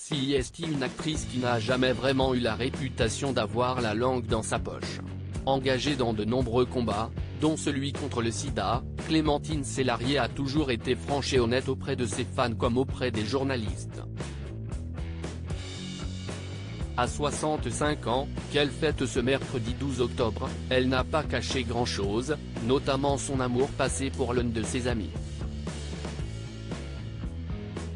CIST, une actrice qui n'a jamais vraiment eu la réputation d'avoir la langue dans sa poche. Engagée dans de nombreux combats, dont celui contre le sida, Clémentine Célarié a toujours été franche et honnête auprès de ses fans comme auprès des journalistes. À 65 ans, qu'elle fête ce mercredi 12 octobre, elle n'a pas caché grand-chose, notamment son amour passé pour l'un de ses amis,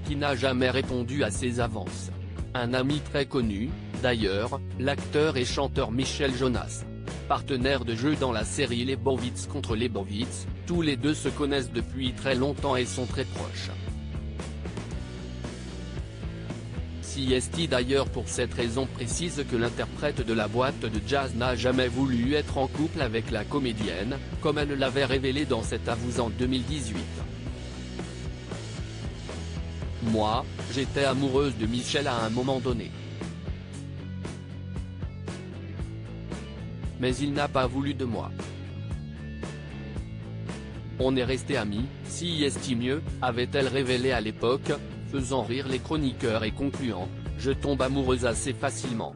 qui n'a jamais répondu à ses avances. Un ami très connu, d'ailleurs, l'acteur et chanteur Michel Jonas. Partenaire de jeu dans la série Lebowitz contre Lebowitz, tous les deux se connaissent depuis très longtemps et sont très proches. CIST d'ailleurs pour cette raison précise que l'interprète de la boîte de jazz n'a jamais voulu être en couple avec la comédienne, comme elle l'avait révélé dans cet avou en 2018. Moi, j'étais amoureuse de Michel à un moment donné. Mais il n'a pas voulu de moi. On est resté amis, CIST mieux, avait-elle révélé à l'époque, faisant rire les chroniqueurs et concluant « Je tombe amoureuse assez facilement ».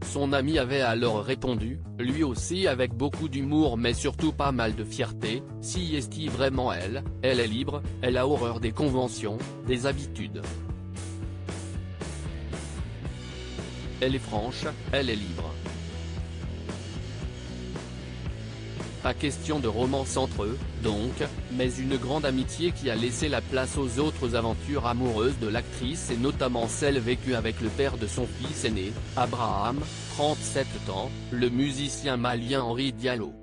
Son ami avait alors répondu, lui aussi avec beaucoup d'humour mais surtout pas mal de fierté, « CIST vraiment elle est libre, elle a horreur des conventions, des habitudes. Elle est franche, elle est libre. Pas question de romance entre eux, donc, mais une grande amitié qui a laissé la place aux autres aventures amoureuses de l'actrice et notamment celle vécue avec le père de son fils aîné, Abraham, 37 ans, le musicien malien Henri Diallo.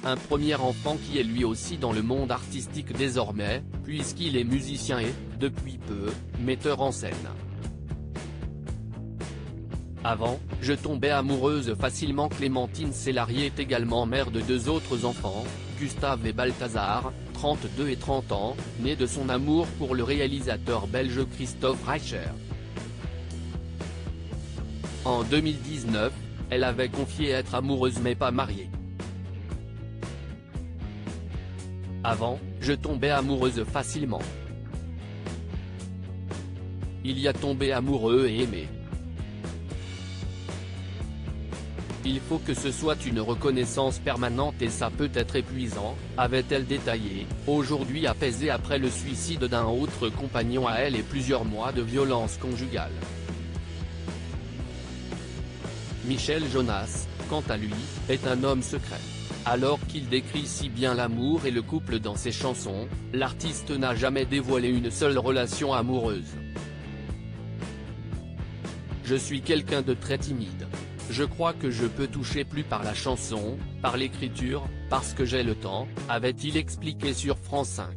Un premier enfant qui est lui aussi dans le monde artistique désormais, puisqu'il est musicien et, depuis peu, metteur en scène. Avant, je tombais amoureuse facilement. Clémentine Célarié est également mère de deux autres enfants, Gustave et Balthazar, 32 et 30 ans, nés de son amour pour le réalisateur belge Christophe Reicher. En 2019, elle avait confié être amoureuse mais pas mariée. Avant, je tombais amoureuse facilement. Il y a tombé amoureux et aimé. Il faut que ce soit une reconnaissance permanente et ça peut être épuisant, avait-elle détaillé, aujourd'hui apaisée après le suicide d'un autre compagnon à elle et plusieurs mois de violence conjugale. Michel Jonas, quant à lui, est un homme secret. Alors qu'il décrit si bien l'amour et le couple dans ses chansons, l'artiste n'a jamais dévoilé une seule relation amoureuse. Je suis quelqu'un de très timide. Je crois que je peux toucher plus par la chanson, par l'écriture, parce que j'ai le temps, avait-il expliqué sur France 5.